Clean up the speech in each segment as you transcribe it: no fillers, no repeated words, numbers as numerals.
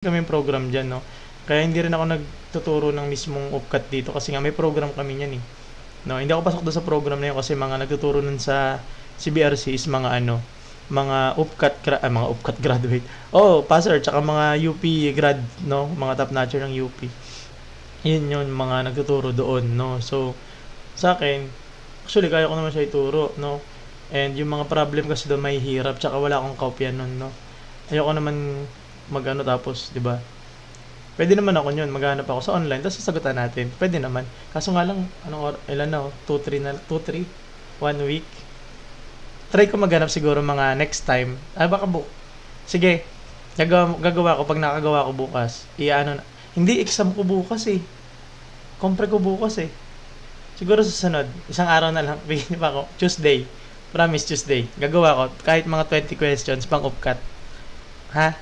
kaming program dyan, no? Kaya hindi rin ako nagtuturo ng mismong UPCAT dito kasi nga may program kami niyan eh. No, hindi ako pasok doon sa program na yun kasi mga nagtuturo nun sa CBRC is mga mga mga UPCAT graduate. Oh, passer tsaka mga UP grad, no? Mga top notcher ng UP. Yun yung mga nagtuturo doon, no? So, sa akin, actually kaya ko naman siya ituro, no? And yung mga problem kasi doon may hirap tsaka wala akong kopya nun, no? Ayoko naman magano tapos, 'di ba? Pwede naman ako niyon, maghanap ako sa online tapos sasagutan natin. Pwede naman. Kaso nga lang ilan na 2 3 na 2 3 1 week. Try ko maghanap siguro mga next time. Baka sige. Gagawa ko pag nakagawa ko bukas. Iano na. Hindi exam ko bukas eh. Compre ko bukas eh. Siguro sa sunod, isang araw na lang bigyan pa ako. Tuesday. Promise Tuesday. Gagawa ko kahit mga 20 questions pang upcut. Ha?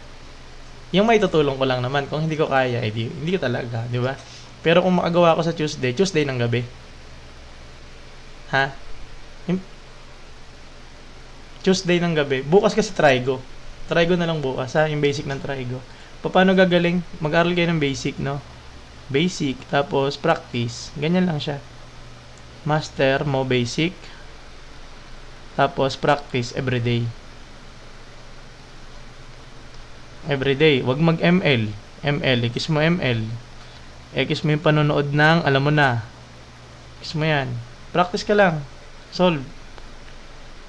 Yung may tutulong ko lang naman. Kung hindi ko kaya, hindi ko talaga, di ba? Pero kung makagawa ko sa Tuesday ng gabi. Ha? Tuesday ng gabi. Bukas kasi Trigo. Trigo na lang bukas, ha? Yung basic ng Trigo. Paano gagaling? Mag-aral kayo ng basic, no? Basic, tapos practice. Ganyan lang siya. Master mo basic. Tapos practice everyday. Everyday. Wag mag-ML. Ikis mo ML. Ikis mo yung panonood ng, alam mo na. Ikis mo yan. Practice ka lang. Solve.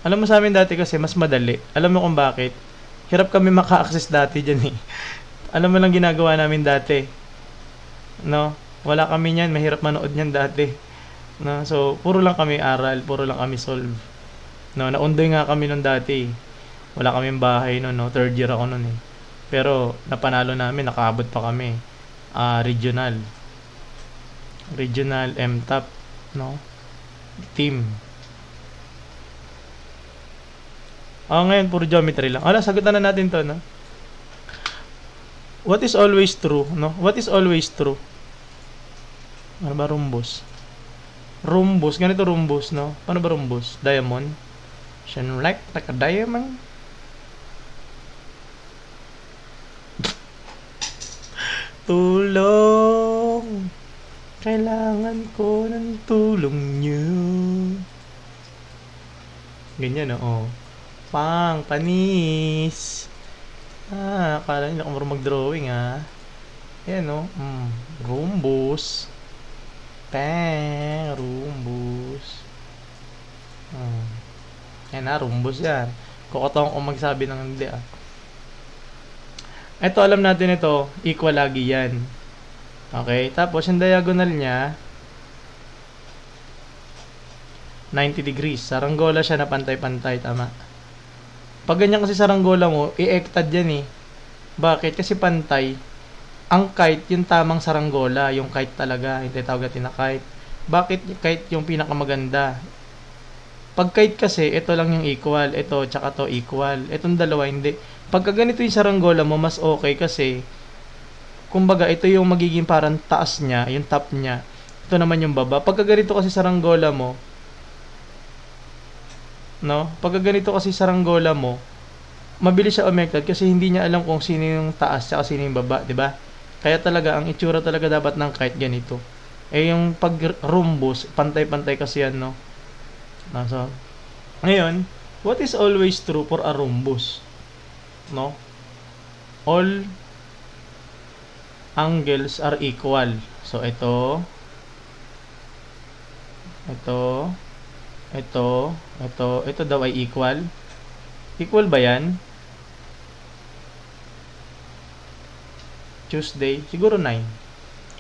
Alam mo sa amin dati kasi, mas madali. Alam mo kung bakit? Hirap kami maka-access dati dyan eh. Alam mo lang ginagawa namin dati. No? Wala kami niyan. Mahirap manood niyan dati. No? So, puro lang kami aral. Puro lang kami solve. No? Naundoy nga kami nun dati. Wala kaming bahay nun. No? Third year ako nun eh. Pero napanalo namin, nakaabot pa kami. Regional MTOP, no? Team. Ngayon puro geometry lang. Sagutan na natin 'to, no? What is always true, no? What is always true? Ano ba rhombus? Rhombus, ganito rhombus, no? Paano ba rhombus? Diamond. Shine like a diamond. Tulong, kailangan ko ng tulong nyo. Ganyan, oo. Panis. Akala nila kung marunong mag-drawing, ha. Ayan, no. Rhombus. Rhombus. Ayan na, rhombus yan. Kukotong ko magsabi ng hindi, Ito, alam natin ito, equal lagi yan. Okay, tapos yung diagonal niya, 90 degrees. Saranggola siya na pantay-pantay, tama. Pag ganyan kasi saranggola mo, i-ektad yan eh. Bakit? Kasi pantay. Ang kite, yung tamang saranggola, yung kite talaga, yung tinatawag natin na kite. Bakit kite yung pinakamaganda? Pag kite kasi, ito lang yung equal, ito, tsaka to equal. Itong dalawa, hindi. Pagka ganito yung saranggola mo, mas okay kasi kumbaga, ito yung magiging parang taas niya, yung top niya. Ito naman yung baba. Pagka ganito kasi saranggola mo, no? Pagka ganito kasi saranggola mo, mabilis siya umektad kasi hindi niya alam kung sino yung taas at sino yung baba, di ba? Kaya talaga, ang itsura talaga dapat ng kite ganito. Yung pag rhombus, pantay-pantay kasi yan, no? So, ngayon, what is always true for a rhombus? No? All angles are equal. So, ito daw ay equal. Equal ba yan? Tuesday, siguro 9.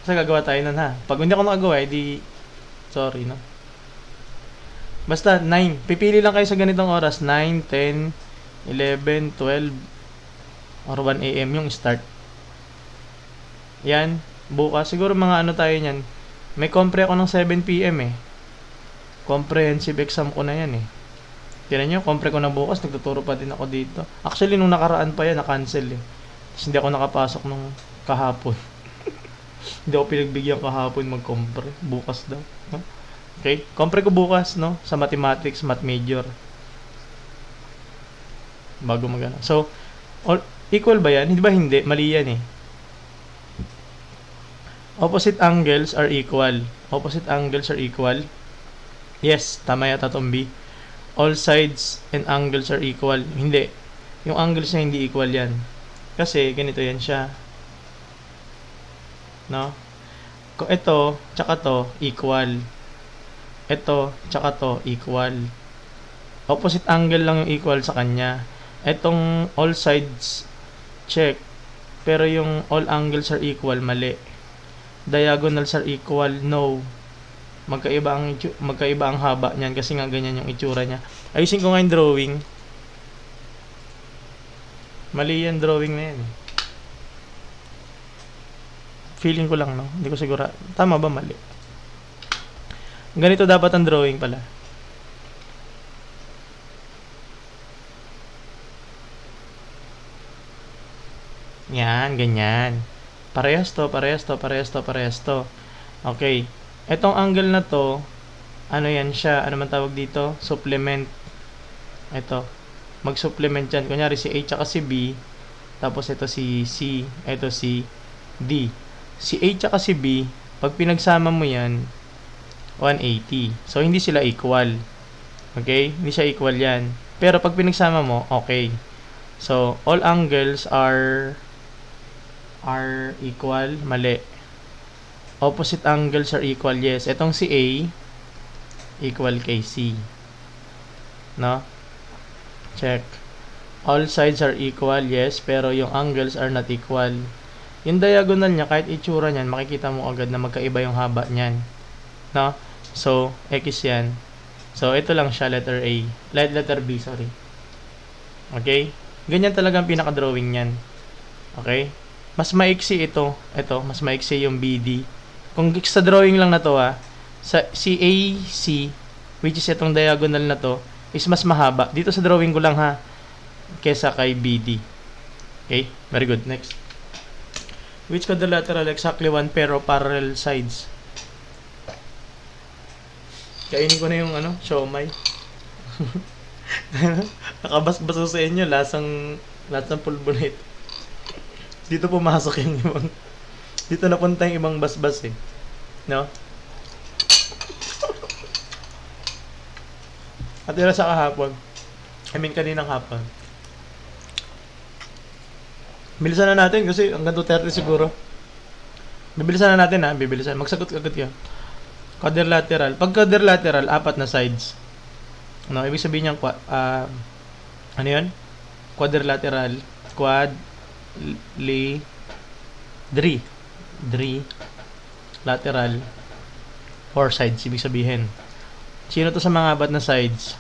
Kasi gagawa tayo nun, ha. Pag hindi ako nakagawa, sorry, no? Basta 9. Pipili lang kayo sa ganitong oras. 9, 10, 11, 12, or 1 AM yung start. Yan. Bukas. Siguro mga tayo niyan. May compre ako ng 7 PM eh. Comprehensive exam ko na yan eh. Tignan nyo, compre ko na bukas. Nagtuturo pa din ako dito. Actually, nung nakaraan pa yan, na-cancel eh. Tapos hindi ako nakapasok nung kahapon. Hindi ako pinagbigyan kahapon mag-compre. Bukas daw. Okay? Compre ko bukas, no? Sa mathematics, math major. Bago magana. So, equal ba yan? Hindi ba hindi? Mali yan eh. Opposite angles are equal. Opposite angles are equal. Yes, tama yata itong B. All sides and angles are equal. Hindi. Yung angles na hindi equal yan. Kasi, ganito yan siya. No? Kung ito, tsaka to, equal. Ito, tsaka to, equal. Opposite angle lang yung equal sa kanya. Itong all sides, check. Pero yung all angles are equal, mali. Diagonals are equal, no. Magkaiba ang haba niyan kasi nga ganyan yung itsura niya. Ayusin ko nga yung drawing. Mali yan drawing na yan. Feeling ko lang, no? Hindi ko sigura. Tama ba, mali? Ganito dapat ang drawing pala. Yan, ganyan. Parehas to, parehas to, parehas to, parehas to. Okay. Etong angle na to, ano yan siya? Ano man tawag dito? Supplement. Ito. Mag-supplement yan. Kunyari si A tsaka si B. Tapos ito si C. Ito si D. Si A tsaka si B, pag pinagsama mo yan, 180. So, hindi sila equal. Okay? Hindi siya equal yan. Pero pag pinagsama mo, okay. So, all angles are equal. Mali. Opposite angles are equal. Yes. Itong si A equal kay C. No? Check. All sides are equal. Yes. Pero yung angles are not equal. Yung diagonal niya, kahit itsura niyan, makikita mo agad na magkaiba yung haba niyan. No? So, X yan. So, ito lang siya, letter A. Letter B, sorry. Okay? Ganyan talaga ang pinaka-drawing niyan. Okay? Mas maiksi ito. Ito, mas maiksi yung BD. Kung sa drawing lang na to, sa CAC, which is itong diagonal na to, is mas mahaba. Dito sa drawing ko lang, kesa kay BD. Okay? Very good. Next. Which quadrilateral exactly one pair of parallel sides? Kainin ko na yung siomay. Nakabas-baso sa inyo, lasang pulbo na ito. Dito pumasok yung ibang, dito napunta yung ibang basbas no? At yun sa kahapon, kaninang hapon. Bilisan na natin kasi hanggang 2:30 siguro. Bibilisan na natin bibilisan. Magsagot-sagot yun. Quadrilateral. Pag quadrilateral, 4 na sides. No, ibig sabihin niyan, ano yun? Quadrilateral. Lateral. 4 sides, ibig sabihin. Sino to sa mga 4 na sides?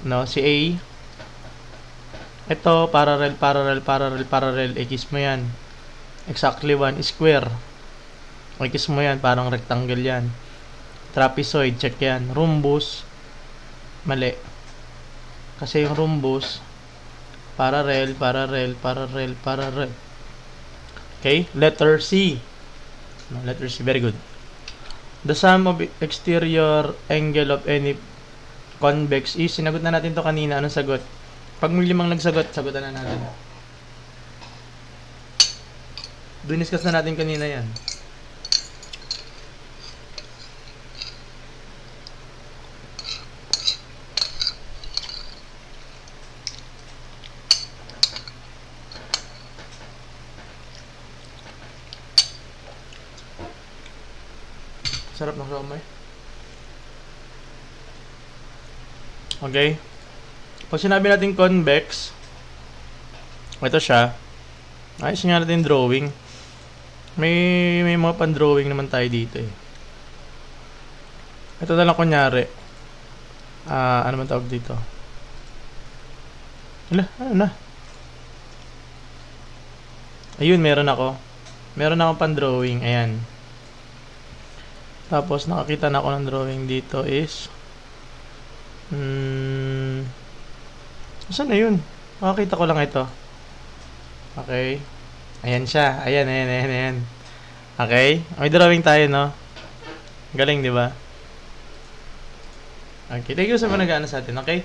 No, si A. Ito, parallel, X mo yan. Exactly 1, square. X mo yan, parang rectangle yan. Trapezoid, check yan. Rhombus, mali. Kasi yung rhombus, parallel. Okay, letter C. No, letter C, very good. The sum of exterior angle of any convex is, sinagot na natin to kanina. Anong sagot? Pag may 5 nagsagot, sagutan na natin. Diniscuss na natin kanina yan. Sarap ng siomai. Okay. Pag sinabi natin convex, ito siya. Ayos nga natin drawing. May mga pan-drawing naman tayo dito Ito na lang kunyari. Ano man tawag dito? Ano na? Ayun, meron ako. Meron akong pan-drawing. Ayan. Tapos, nakakita na ako ng drawing dito is saan na yun? Makakita ko lang ito. Okay. Ayan siya. Ayan. Okay. May drawing tayo, no? Galing, di ba? Okay. Thank you sa mga nag-aano sa atin. Okay?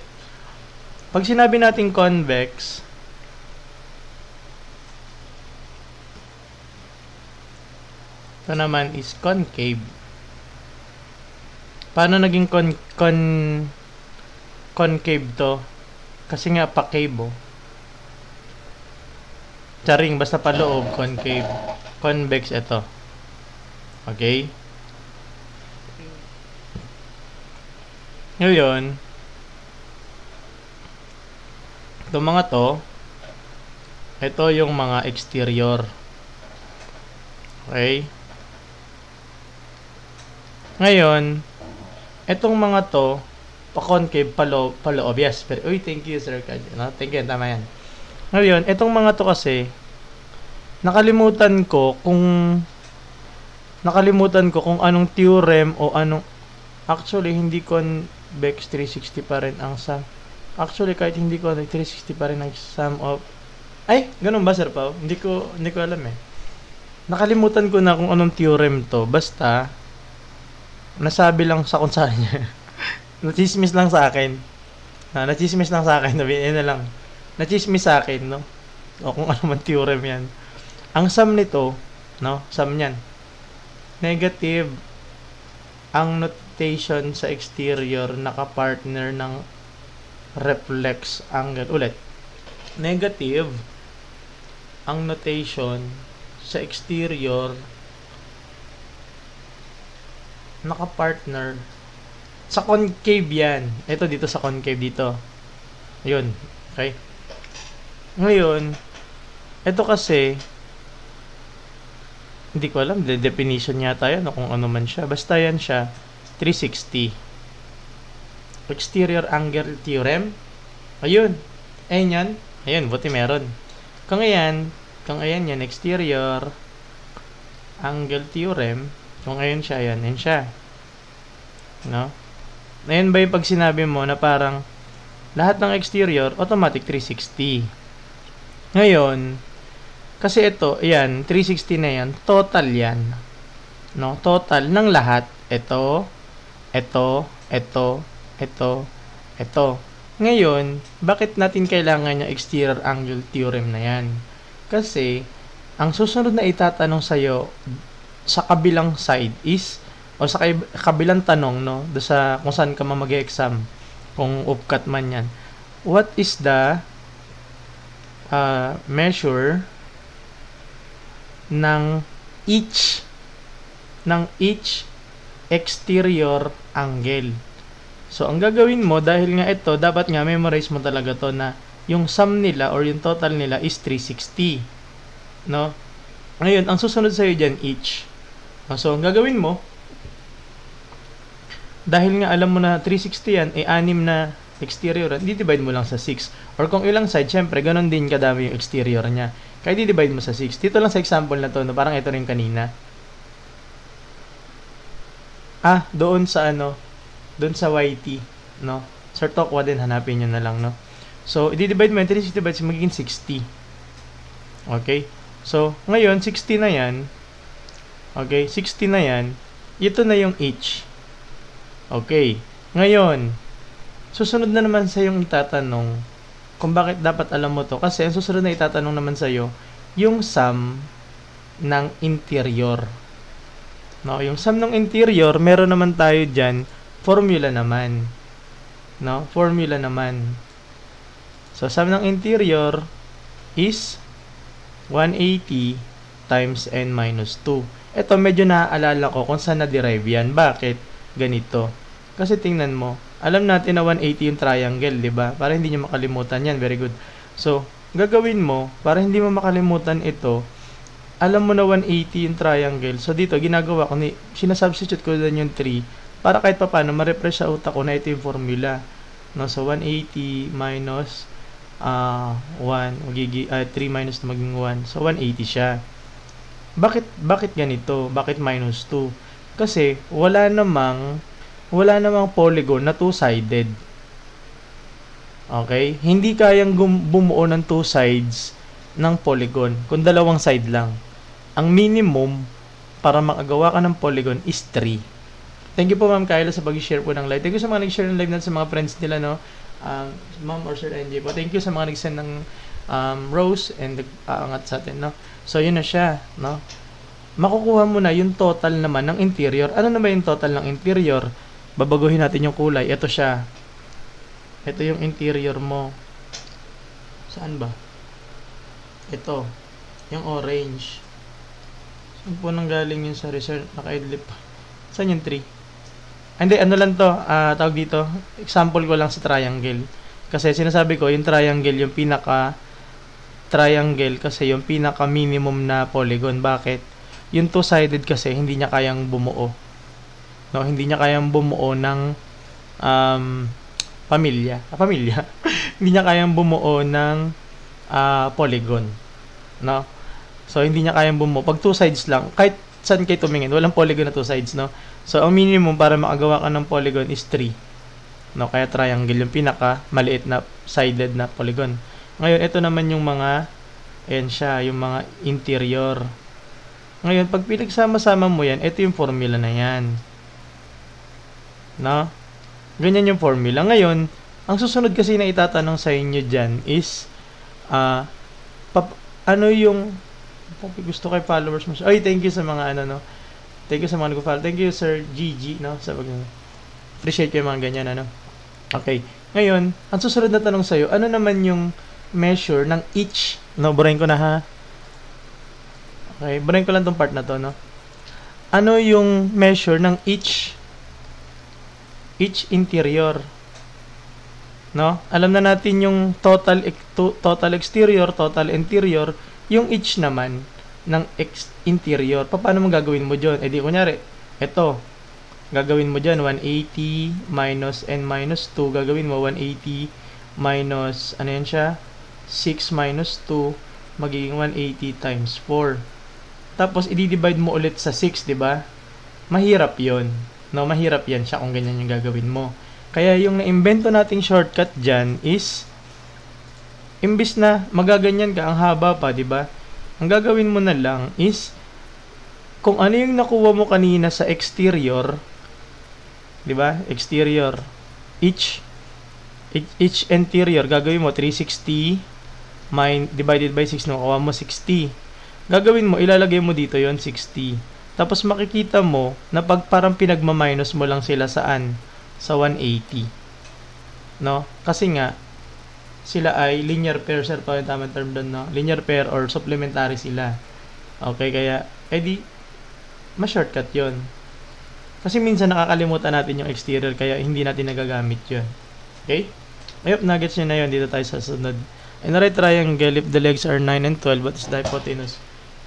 Pag sinabi natin convex, Ito naman is concave. Paano naging concave to? Kasi nga pa-cave, oh. Charing, basta paloob, concave. Convex, ito. Okay? Ngayon, itong mga to, ito yung mga exterior. Okay? Ngayon, itong mga to, pa-concave, paloob. Yes, pero, uy, thank you, Sir Kaj. No? Thank you, tama yan. Ngayon, itong mga to kasi, nakalimutan ko kung anong theorem o anong, actually, hindi convex 360 pa rin ang sum. Actually, kahit hindi convex 360 pa rin ang sum of, ay, ganun ba, Sir Pao? Hindi ko alam eh. Nakalimutan ko na kung anong theorem to. Basta, nasabi lang sa kung saan niya. Nachismis lang sa akin. Nachismis lang sa akin. Nabihin na lang. Nachismis sa akin, no? O kung ano man theorem yan. Ang sum nito, no? Sum yan. Negative. Ang notation sa exterior nakapartner ng reflex angle. Ulit. Negative. Ang notation sa exterior nakapartner sa concave yan. Ito dito sa concave dito. Ayun. Okay? Ngayon, ito kasi, hindi ko alam, the definition yata yan, o kung ano man siya. Basta yan siya, 360. Exterior angle theorem. Ayun. Ayun yan. Ayun, buti meron. Kung ayan yan, exterior angle theorem. Kung ayun siya, yan siya. No? Ayun ba yung pag sinabi mo na parang lahat ng exterior, automatic 360. Ngayon, kasi ito, ayan, 360 na yan, total yan. No? Total ng lahat. Ito. Ngayon, bakit natin kailangan yung exterior angle theorem na yan? Kasi, ang susunod na itatanong sa'yo sa kabilang side is, o sa kabilang tanong, no? Do sa kung saan ka mag-exam, kung UPCAT man yan. What is the measure ng each exterior angle? So, ang gagawin mo, dahil nga ito, dapat nga memorize mo talaga to na yung sum nila or yung total nila is 360. No? Ngayon, ang susunod sa'yo dyan, each. So, ang gagawin mo, dahil nga alam mo na 360 yan, 6 na exterior, di-divide mo lang sa 6. Or kung ilang side, syempre, ganun din kadami yung exterior niya. Kaya di-divide mo sa 6. Dito lang sa example na to, no, parang ito rin kanina. Doon sa doon sa YT, no? Sir Tokwa din, hanapin nyo na lang, no? So, i-divide mo yung 360 divides, magiging 60. Okay? So, ngayon, 60 na yan. Okay? 60 na yan. Ito na yung H. Okay. Ngayon, susunod na naman sa yung itatanong kung bakit dapat alam mo to. Kasi, ang susunod na itatanong naman sa'yo, yung sum ng interior. No? Yung sum ng interior, meron naman tayo dyan, formula naman. No? Formula naman. So, sum ng interior is 180 times n minus 2. Ito, medyo naaalala ko kung saan na-derive yan. Bakit? Ganito. Kasi tingnan mo, alam natin na 180 yung triangle, di ba? Para hindi nyo makalimutan yan. Very good. So, gagawin mo, para hindi mo makalimutan ito, alam mo na 180 yung triangle. So, dito, ginagawa ko, sinasubstitute ko din yung 3 para kahit pa paano, ma-refresh sa utak ko na ito yung formula. No? So, 180 minus 1, 3 minus na maging 1. So, 180 siya. Bakit ganito? Bakit minus 2? Kasi, wala namang polygon na two-sided. Okay? Hindi kayang bumuo ng two sides ng polygon kung dalawang side lang. Ang minimum para makagawa ka ng polygon is 3. Thank you po, Ma'am Kyla, sa pag-share po ng live. Thank you sa mga nag-share ng live natin sa mga friends nila, no? Ma'am or Sir NJ po. Thank you sa mga nag-send ng rose and nag-aangat sa atin, no? So, yun na siya, no? makukuha mo na yung total naman ng interior. Ano naman yung total ng interior? Babaguhin natin yung kulay. Ito siya. Ito yung interior mo. Saan ba? Ito. Yung orange. Saan po nanggaling yun sa research? Naka-idlip. Saan yung 3? Hindi, ano lang to. Tawag dito. Example ko lang sa triangle. Kasi sinasabi ko, yung triangle, yung triangle kasi yung pinaka minimum na polygon. Bakit? Yung two-sided kasi hindi niya kayang bumuo. No, hindi niya kayang bumuo ng pamilya. Hindi niya kayang bumuo ng polygon. No? So hindi niya kayang bumuo. Pag two sides lang, kahit saan kayo tumingin, walang polygon na two sides, no? So ang minimum para makagawa ka ng polygon is 3. No, kaya triangle yung pinaka maliit na sided na polygon. Ngayon, ito naman yung mga siya, yung mga interior. Ngayon, pag pinagsama-sama mo yan, ito yung formula na yan. No? Ganyan yung formula. Ngayon, ang susunod kasi na itatanong sa inyo dyan is, ano yung, gusto kay followers mo. Ay, thank you sa mga no? Thank you sa mga nag-follow. Thank you, Sir GG, no? Sa appreciate ko yung mga ganyan, ano? Okay. Ngayon, ang susunod na tanong sa'yo, ano naman yung measure ng each, no? Burahin ko na, ha? Okay, burahin ko lang tong part na to, no? Ano yung measure ng each interior? No? Alam na natin yung total exterior, total interior, yung each naman ng interior. Paano mo gagawin mo dyan? Di kunyari, ito, gagawin mo dyan, 180 minus n minus 2, gagawin mo 180 minus, ano yan siya? 6 minus 2, magiging 180 times 4. Tapos, i-divide mo ulit sa 6, di ba? Mahirap yon. No, mahirap yan siya kung ganyan yung gagawin mo. Kaya yung na-invento nating shortcut dyan is, imbis na magaganyan ka, ang haba pa, di ba? Ang gagawin mo na lang is, kung ano yung nakuha mo kanina sa exterior, di ba? Exterior. Each interior, gagawin mo 360 divided by 6, nakuha mo 60. Gagawin mo, ilalagay mo dito yon 60. Tapos makikita mo na pag parang pinagma-minus mo lang sila saan? Sa 180. No? Kasi nga, sila ay linear pair, sir, pa yung tamang term doon, no? Linear pair or supplementary sila. Okay, kaya, edi, ma-shortcut yon. Kasi minsan nakakalimutan natin yung exterior, kaya hindi natin nagagamit yun. Okay? Ayop, nuggets nyo na yun. Dito tayo sa sunod. In a right triangle, if the legs are 9 and 12, what is the hypotenuse?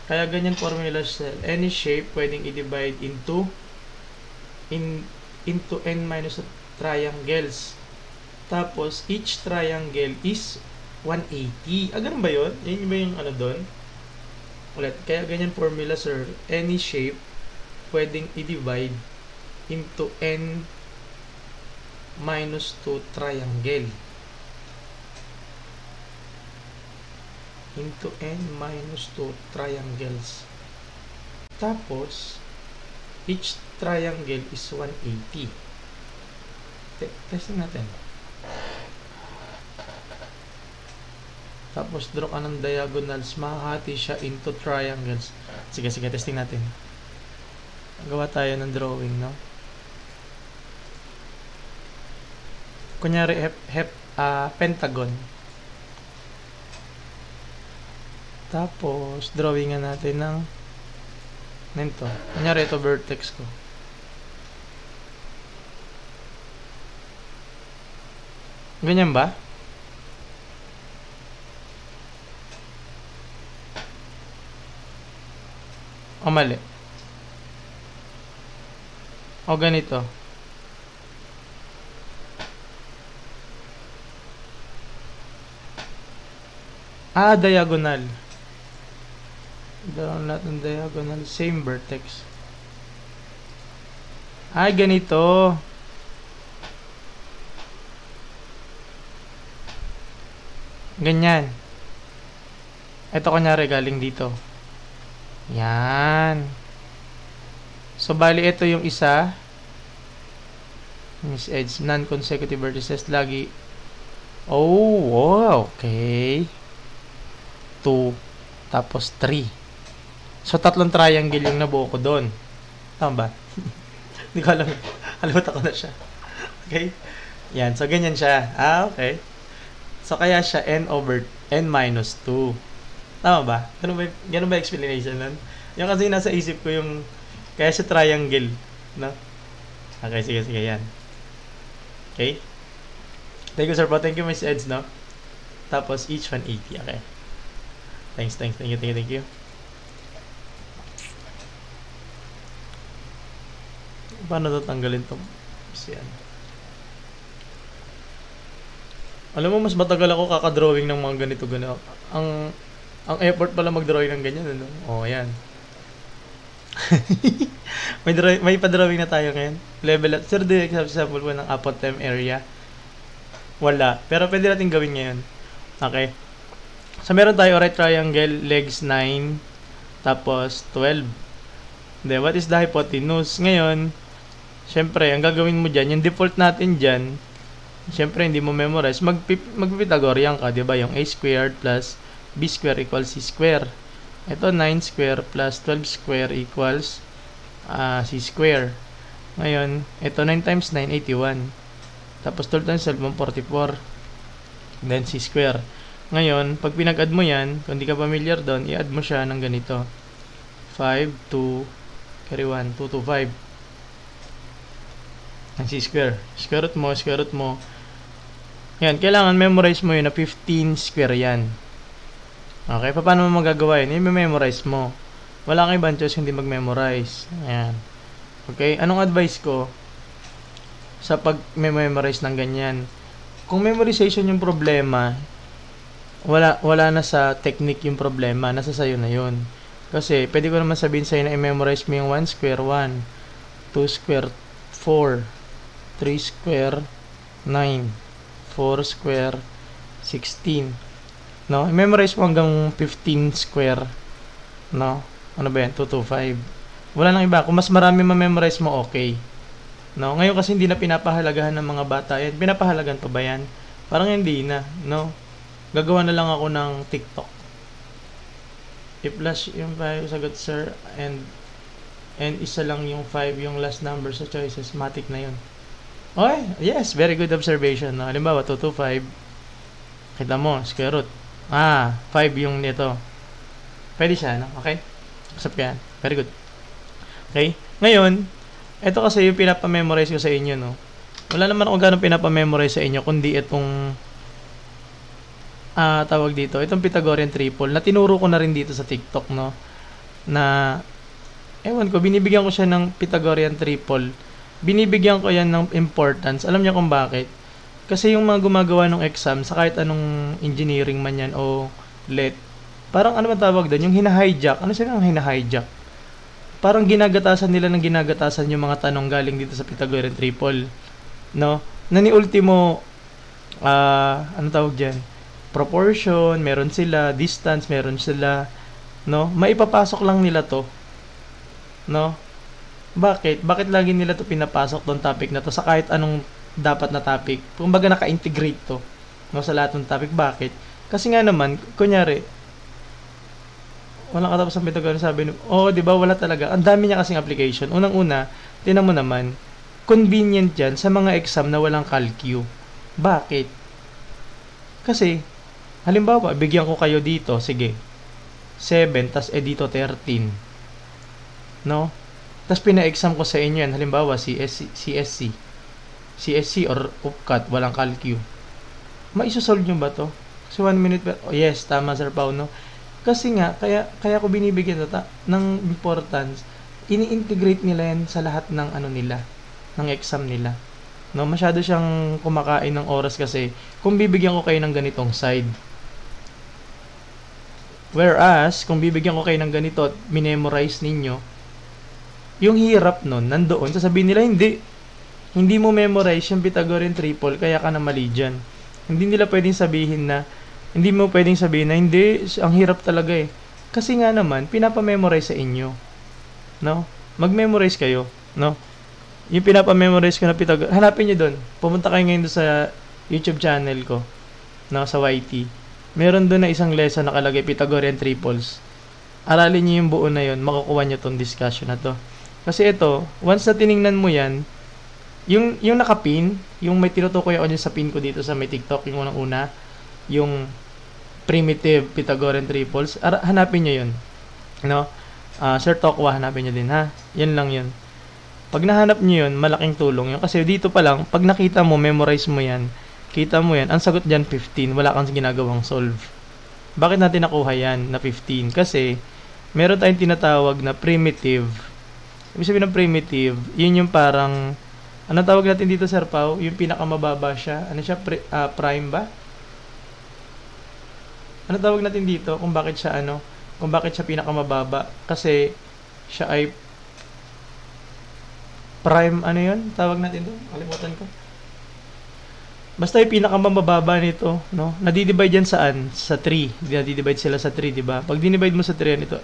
Kaya ganyan formula siya. Any shape pwedeng i-divide into n minus triangles. Tapos, each triangle is 180. Ganun ba yun? Yan ba yung ano doon? Ulit. Kaya ganyan formula, sir. Any shape pwedeng i-divide into n minus 2 triangle. Into n minus 2 triangles. Tapos, each triangle is 180. Testing natin. Tapos, draw ka ng diagonals. Mahahati siya into triangles. Sige, testing natin. Gawa tayo ng drawing, no? Kunyari, pentagon. Tapos, drawingan natin ng nito. Kunyari, ito vertex ko. Ganyan ba? O mali? O ganito? Diagonal. Draw natin diagonal. Same vertex. Ganito. Ganyan. Ito kunyari galing dito. Yan. So, bali ito yung isa. Miss edge. Non-consecutive vertices. Lagi. Oh, wow. Okay. 2. Tapos 3. So, 3 triangle yung nabuo ko doon. Tama ba? Hindi ko alam. Alimutan ko na siya. Okay? Yan. So, ganyan siya. Okay. So, kaya siya n over n minus 2. Tama ba? Ganun ba explanation nun? Yung kasi nasa isip ko yung kaya siya triangle. No? Okay, sige. Yan. Okay? Thank you, sir po. Thank you, Miss Eds, no? Tapos, each 180. Okay. Thanks. Thank you. Paano ito tanggalin ito? Yan. Alam mo, mas matagal ako kakadrawing ng mga ganito. Ang effort pala mag-drawing ng ganyan. Ano? Oh, yan. may pa-drawing na tayo ngayon. Level up. Sir, do you example po ng apotem area? Wala. Pero pwede natin gawin ngayon. Okay. So, meron tayo right triangle, legs 9, tapos 12. Then, what is the hypotenuse? Ngayon, syempre, ang gagawin mo dyan, yung default natin dyan, syempre, hindi mo memorize, mag-Pythagorean ka, diba? Yung a squared plus b squared equals c squared. Ito, 9 squared plus 12 squared equals c squared. Ngayon, ito, 9 times 9, 81. Tapos, 12 times 12, 44. Then, c squared. Ngayon, pag pinag-add mo yan, kung di ka familiar doon, i-add mo siya ng ganito. 5, 2, carry 1, 2 to 5. Ang c square. Square root mo. Yan, kailangan memorize mo yun na 15 square yan. Okay, paano mo magagawa yun? I-memorize mo. Wala kang ibang choice hindi mag-memorize. Ayan. Okay, anong advice ko sa pag-memorize ng ganyan? Kung memorization yung problema, wala na sa technique yung problema, nasa sayo na yun. Kasi, pwede ko naman sabihin sa'yo na i-memorize mo yung 1 square, 1, 2 square, 4, 3 square, 9, 4 square, 16. No? I-memorize mo hanggang 15 square. No? Ano ba yan? 2 to 5. Wala nang iba. Kung mas marami ma-memorize mo, okay. No? Ngayon kasi hindi na pinapahalagahan ng mga bata yan. Pinapahalagan pa ba yan? Parang hindi na. No? Gagawa na lang ako ng TikTok. I-flash yung 5, sagot sir, and isa lang yung 5, yung last number sa choices. Matic na yun. Okay, yes, very good observation. No? Halimbawa, 2 to 5. Kita mo, square root. 5 yung nito. Pwede siya, no? Okay? Accept ka yan. Very good. Okay? Ngayon, ito kasi yung pinapamemorize ko sa inyo, no? Wala naman ako gano'ng pinapamemorize sa inyo, kundi itong tawag dito, itong Pythagorean triple na tinuro ko na rin dito sa TikTok, no? Na ewan ko, binibigyan ko siya ng Pythagorean triple. Binibigyan ko yan ng importance. Alam niyo kung bakit? Kasi yung mga gumagawa ng exam sa kahit anong engineering man yan o let, parang ano ba tawag doon? Yung hina-hijack. Ano sila ang hina-hijack? Parang ginagatasan nila ng ginagatasan yung mga tanong galing dito sa Pythagorean triple, no? Na ni ultimo ano tawag diyan? Proportion, meron sila, distance, meron sila, no? Maipapasok lang nila to, no? Bakit? Bakit lagi nila to pinapasok tong topic na to sa kahit anong dapat na topic? Kumbaga naka-integrate to, no, sa lahat ng topic. Bakit? Kasi nga naman, kunyari, walang katapos ang Pythagorean, sabi nyo, di ba, wala talaga. Ang dami niya kasing application. Unang-una, tinan mo naman, convenient yan sa mga exam na walang calcu. Bakit? Kasi, halimbawa, bigyan ko kayo dito, sige, 7, tas dito 13. No? Tas pina-exam ko sa inyo yan, halimbawa, CSC or UPCAT, walang calcu. Maisosolve nyo ba to? Kasi 1 minute, yes, tama Sir Pao, no? Kasi nga, kaya ko binibigyan ng importance, ini-integrate nila yan sa lahat ng ano nila, ng exam nila. No, masyado siyang kumakain ng oras kasi kung bibigyan ko kayo ng ganitong side. Whereas, kung bibigyan ko kayo ng ganito at minemorize ninyo, yung hirap nun, nandoon, sasabihin nila, hindi mo memorize yung Pythagorean triple, kaya ka na mali dyan. Hindi mo pwedeng sabihin na hindi, ang hirap talaga eh. Kasi nga naman, pinapamemorize sa inyo. No? Mag-memorize kayo. No? Yung pinapamemorize ko na Pythagorean, hanapin nyo doon. Pumunta kayo ngayon doon sa YouTube channel ko. No? Sa YT. Meron doon na isang lesson nakalagay, Pythagorean triples. aralin niyo yung buo na yun, makukuha niyo tong discussion na to. Kasi ito, once na tiningnan mo yan, yung nakapin, yung may tinutukoy ako dyan sa pin ko dito sa may TikTok, yung unang-una, yung primitive Pythagorean triples, hanapin nyo yun. No? Sir Tokwa, hanapin nyo din, ha? Yan lang yun. Pag nahanap nyo yun, malaking tulong yun. Kasi dito pa lang, pag nakita mo, memorize mo yan, kita mo yan, ang sagot dyan 15, wala kang ginagawang solve. Bakit natin nakuha yan na 15? Kasi, meron tayong tinatawag na primitive. Ibig sabihin ng primitive, yun yung parang, ano tawag natin dito, Sir Pao? Yung pinakamababa siya. Ano siya? Prime ba? Ano tawag natin dito? Kung bakit siya kung bakit siya pinakamababa? Kasi siya ay prime, ano yun? Tawag natin doon? Kalimutan ko. Basta yung pinakamababa nito, no? Nadidivide yan saan? Sa 3. Nadidivide sila sa 3, di ba? Pag dinivide mo sa 3 yan, ito,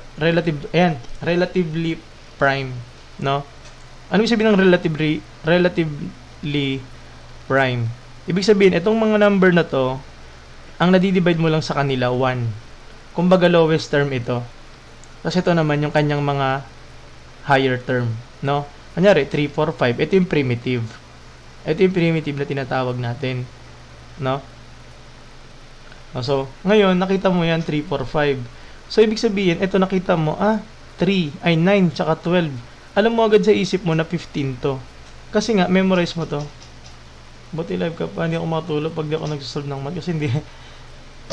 relatively prime, no? Ano ibig sabihin ng relatively prime? Ibig sabihin, itong mga number na to, ang nadidivide mo lang sa kanila, 1. Kumbaga lowest term ito. Kasi ito naman yung kanyang mga higher term, no? Kanyari, 3, 4, 5. Ito yung primitive. Ito yung primitive na tinatawag natin, no? So, ngayon, nakita mo yan, 3, 4, 5. So, ibig sabihin, ito nakita mo, 3, 9, tsaka 12. Alam mo agad sa isip mo na 15 to. Kasi nga, memorize mo to. Buti live ka pa, hindi ako makatulog pag di ako nagsasolve ng math. Kasi hindi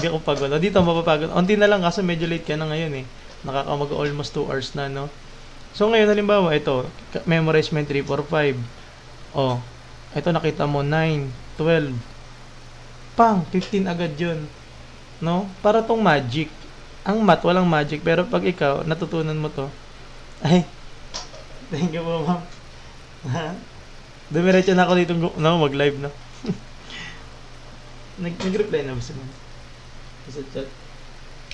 ako pagod. Dito, mapapagod. Unti na lang kasi medyo late ka na ngayon eh. Nakakamag almost 2 hours na, no? So, ngayon, halimbawa, ito, memorize mo yung 3, 4, 5. Ito, nakita mo, 9, 12. Pang, 15 agad yun. No? Para tong magic. Ang math, walang magic. Pero pag ikaw, natutunan mo to, ay, thank you po, ma'am. Dumiretso na ako dito mag-live, no? Nag-reply na ba si ma'am? Sa chat.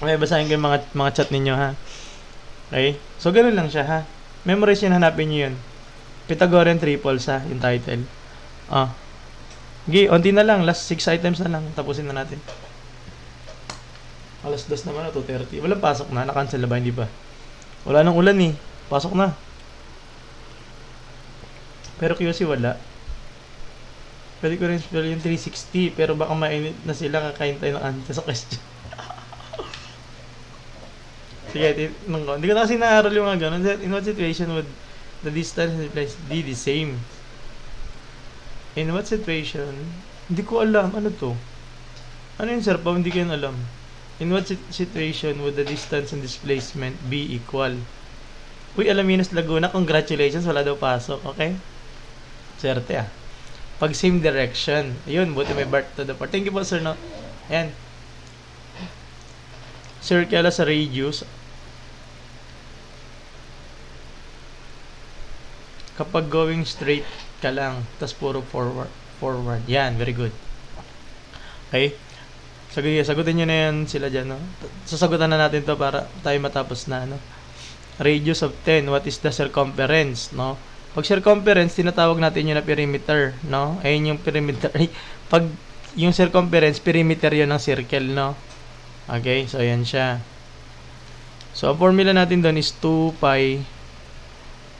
Okay, basahin ko yung mga chat ninyo, ha? Okay? So, ganun lang siya, ha? Memorize yun, hanapin nyo yun. Pythagorean triples, ha? Yung title. Okay, onti na lang. Last 6 items na lang. Tapusin na natin. Alas 2 naman na, 2:30. Walang pasok na. Na-cancel na ba? Hindi ba? Wala nang ulan, eh. Pasok na. Pero QC wala. Pwede ko rin spell yung 360, pero baka mainit na sila kakain tayo ng answer sa question. Sige, hindi ko na kasi naaral yung mga ganun. In what situation would the distance and place be the same? In what situation? Hindi ko alam. Ano to? Ano yun, sir? Pa, hindi ko yun alam. In what situation would the distance and displacement be equal? Uy, Alaminos Laguna, congratulations. Wala daw pasok, okay? Swerte Pag same direction. Ayun, buti may Bart to the part. Thank you po, sir, no? Ayan. Circle sa radius. Kapag going straight ka lang, tas puro forward. Yan, very good. Okay? Sagutin nyo na yan sila dyan, no? Sasagutan na natin to para tayo matapos na, no? Radius of 10, what is the circumference, no? Pag circumference, tinatawag natin yun na perimeter, no? Ayun yung perimeter. Pag yung circumference, perimeter yun ng circle, no? Okay, so ayan siya. So, ang formula natin doon is 2 pi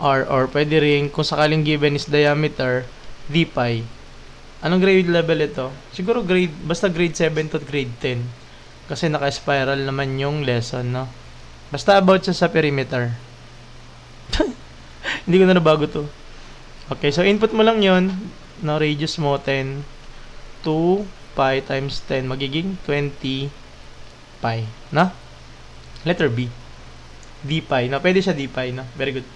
r, or pwede rin, kung sakaling given is diameter, d pi. Anong grade level ito? Siguro basta grade 7 to grade 10. Kasi naka-spiral naman yung lesson, no? Basta about siya sa perimeter. Hindi ko na nabago to. Okay, so input mo lang yon, no, radius mo 10, 2 pi times 10 magiging 20 pi, no? Letter B. D pi, no? Pwede siya D pi, no? Very good.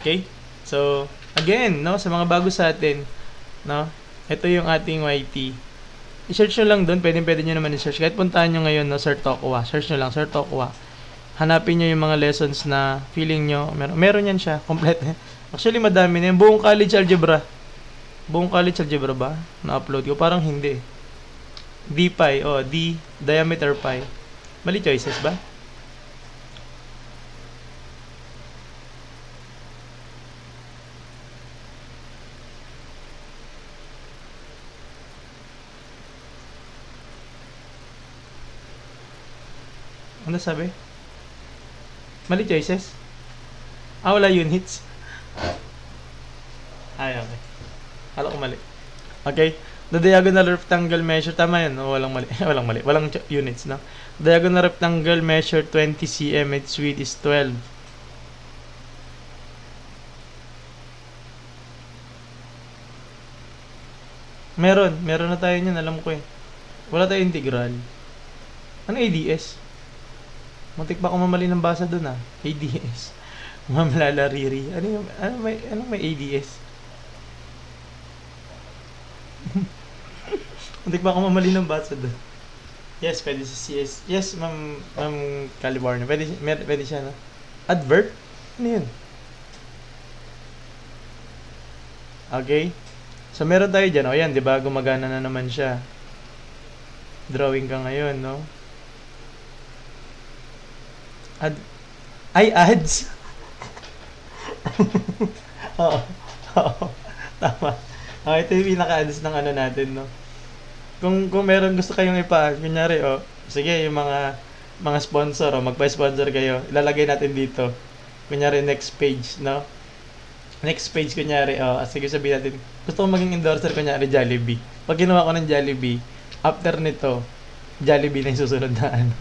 Okay? So, again, no, sa mga bago sa atin, no? Ito yung ating YT. I-search nyo lang doon, pwede nyo naman i-search. Kahit puntahan nyo ngayon, no, Sir Tokwa. Search nyo lang, Sir Tokwa. Hanapin nyo yung mga lessons na feeling nyo, meron yan siya, complete. Actually, madami na yan. Buong college algebra ba? Na-upload ko? Parang hindi. D pi, D, diameter pi. Mali choices ba? Ano sabi? Mali choices? Wala units. Ay, okay. Kala ko mali. Okay. The diagonal rectangle measure, tama yan. Walang mali. Walang mali. Walang units, no? Diagonal rectangle measure 20 cm. Its width is 12. Meron na tayo niyan, alam ko eh. Wala tayong integral. Ano ADS? Muntik pa akong mamali ng basa dun ah. ADS. Mamlalariri. Anong may ADS? Muntik pa akong mamali ng basa dun. Yes, pwede sa CS. Yes, ma'am California. Pwede siya, no? Advert? Ano yun? Okay. So, meron tayo dyan. O, yan, di ba? Gumagana na naman siya. Drawing ka ngayon, no? Ads. Oo. Tama. Ito yung pinaka-ads ng ano natin, no? Kung meron gusto kayong kunyari, sige, yung mga sponsor, magpa-sponsor kayo, ilalagay natin dito. Kunyari, next page, no? Next page, kunyari, sige sabihin natin, gusto ko maging endorser, kunyari, Jollibee. Pag ginawa ko ng Jollibee, after nito, Jollibee na yung susunod na ano.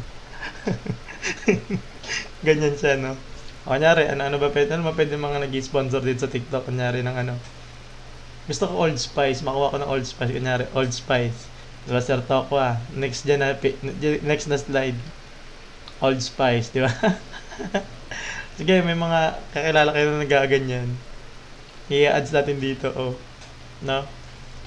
Ganyan siya, no? Kunyari, ano ba pwede? Ano ba pwede mga nag-sponsor din sa TikTok? Kunyari, ng ano. Gusto ko Old Spice, makuha ko ng Old Spice. Kunyari, Old Spice. Diba, Sir Tokwa? Next na slide. Old Spice, di ba? Sige, may mga kakilala kayo na nagaganyan. I-ads natin dito, no?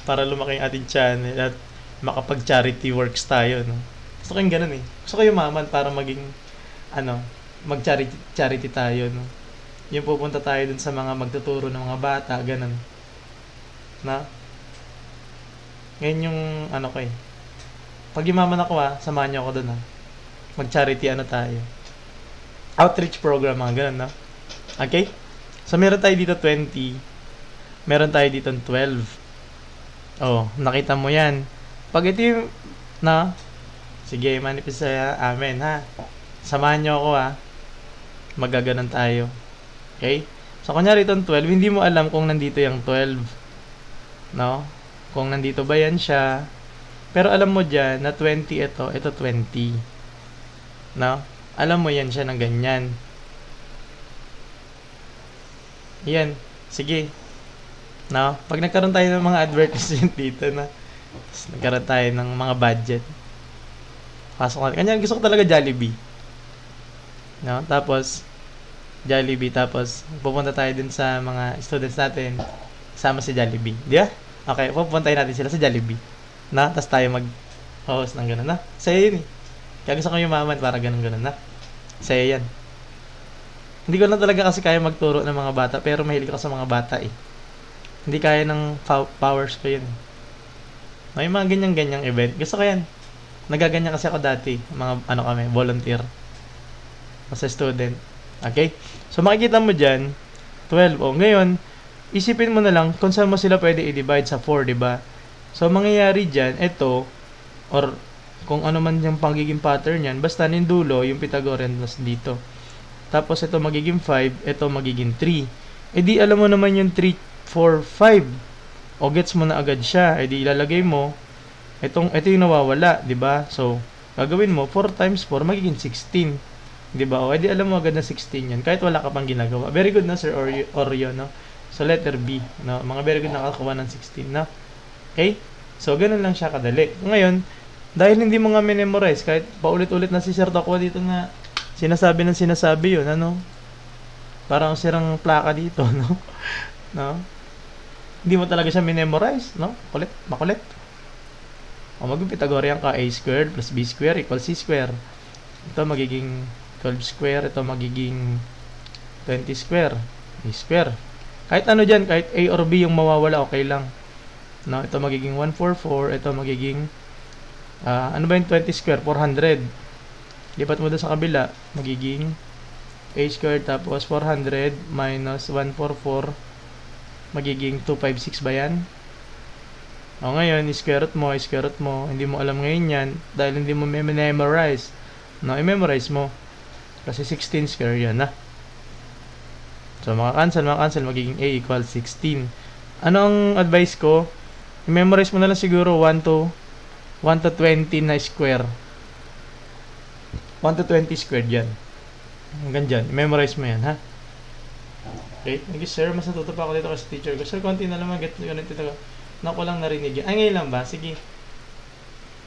Para lumaki ang ating channel at makapag-charity works tayo, no? Gusto ko yung ganun eh. Gusto ko yumaman para maging, mag-charity tayo, no? Yung pupunta tayo dun sa mga magtuturo ng mga bata, ganun. Na? Ngayon yung, ko eh. Pag yumaman ako samahan niyo ako dun Mag-charity tayo. Outreach program, mga ganun, no? Okay? So, meron tayo dito 20. Meron tayo dito 12. Nakita mo yan. Pag ito yung, sige, manifest amen, ha? Samahan nyo ako, Magaganon tayo. Okay? So, kunyari itong 12, hindi mo alam kung nandito yung 12. No? Kung nandito ba yan siya. Pero alam mo dyan na 20 ito 20. No? Alam mo yan siya ng ganyan. Yan. Sige. No? Pag nagkaroon tayo ng mga advertisement dito nagkaroon tayo ng mga budget. Pasok natin. Kanya gusto ko talaga Jollibee. No? Tapos Jollibee. Tapos pupunta tayo din sa mga students natin. Sama si Jollibee. Di ba? Okay. Pupuntahin natin sila sa Jollibee. Na? Tapos tayo mag-host ng gano'n na. Sa'yo yun eh. Kaya gusto ko yumaman para ganun-ganun na. Sa'yo yan. Hindi ko na talaga kasi kaya magturo ng mga bata, pero mahilig ako sa mga bata eh. Hindi kaya ng powers ko yun. May mga ganyan-ganyang event. Gusto ko yan. Nagaganyan kasi ako dati. Mga kami, volunteer. As a student. Okay? So makikita mo dyan, 12. Ngayon, isipin mo na lang kung saan mo sila pwede i-divide sa 4, diba? So mangyayari dyan, ito, or kung ano man yung pagiging pattern yan, basta yung dulo, yung Pythagorean plus dito. Tapos ito magiging 5, ito magiging 3. Di alam mo naman yung 3, 4, 5. O gets mo na agad siya. Di ilalagay mo, ito yung nawawala, di ba? So, gagawin mo, 4 times 4, magiging 16. Di ba? O di alam mo agad na 16 yan, kahit wala ka pang ginagawa. Very good na, Sir Oreo, no? So, letter B, no? Mga very good nakakuha ng 16, no? Okay? So, ganun lang siya kadali. Ngayon, dahil hindi mo nga memorize, kahit paulit-ulit na si Sir Tokwa dito na sinasabi yun, parang sirang plaka dito, no? No? Hindi mo talaga siya memorize, no? Makulit. Mag-Pythagorean ka, a squared plus b squared equals c squared. Ito magiging 12 square, ito magiging 20 square, a square. Kahit ano dyan, kahit a or b yung mawawala, okay lang. No? Ito magiging 144, ito magiging, ano ba yung 20 square? 400. Lipat mo doon sa kabila, magiging a squared tapos 400 minus 144, magiging 256 ba yan? Ngayon, square root mo, hindi mo alam ngayon yan dahil hindi mo memorize. No, i-memorize mo. Kasi 16 square yan, ha? So, maka-cancel, magiging A equals 16. Ano ang advice ko? I-memorize mo na lang siguro 1 to 20 na square. 1 to 20 squared yan. Hanggang dyan. I-memorize mo yan, ha? Okay? Thank you, sir. Mas natuto pa ako dito kasi teacher ko. Sir, konti na naman. Ganito. Naku lang narinig yan. Ay, ngayon lang ba? Sige.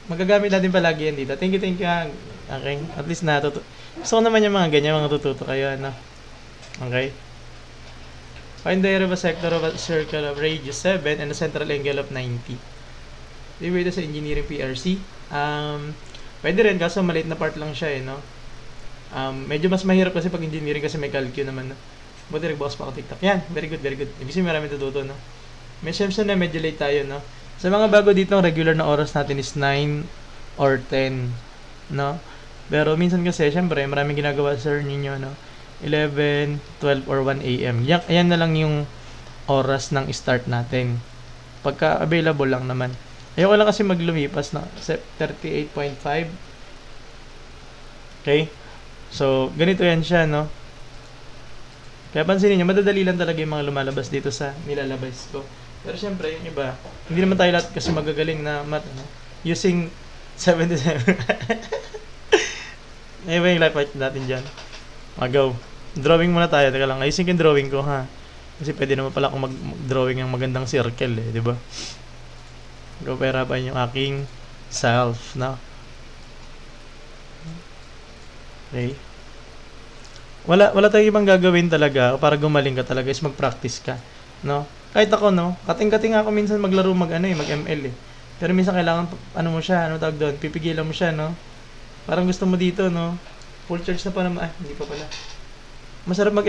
Magagamit natin palagi yan dito. Thank you. Okay? At least natuto. Gusto ko naman yung mga ganyan, mga tututo kayo, ano? Okay? Find the area of a sector of a circle of radius 7 and a central angle of 90. Dito sa engineering PRC. Pwede rin, kaso maliit na part lang siya, no? Medyo mas mahirap kasi pag engineering kasi may calcu naman, no? Buti nagbukas pa ako TikTok. Yan, very good. Ibig sabihin marami tututo, no? May syempre na medyo late tayo, no? Sa mga bago dito, ang regular na oras natin is 9 or 10, no? Pero minsan kasi, syempre, maraming ginagawa sir ninyo, no? 11, 12, or 1 a.m. Yan na lang yung oras ng start natin. Pagka available lang naman. Ayoko lang kasi maglumipas na 38.5. Okay? So, ganito yan siya, no? Kaya pansinin nyo, madadali lang talaga yung mga lumalabas dito sa nilalabas ko. Pero syempre, yung iba, hindi naman tayo lahat kasi magagaling na math, no? Using 77. Ano ba yung life art natin dyan? Go. Drawing muna tayo. Teka lang, ayusin ko yung drawing ko, ha? Kasi pwede naman pala akong mag-drawing ng magandang circle, eh, di ba? Go, pera pa yung aking self, no? Okay. Wala tayong ibang gagawin talaga para gumaling ka talaga is mag-practice ka, no? Kahit ako, no? Kating-kating ako minsan maglaro mag-ML, eh. Pero minsan kailangan, mo siya, tawag doon, pipigilan mo siya, no? Parang gusto mo dito, no? Full charge na pa naman, hindi pa pala. Masarap mag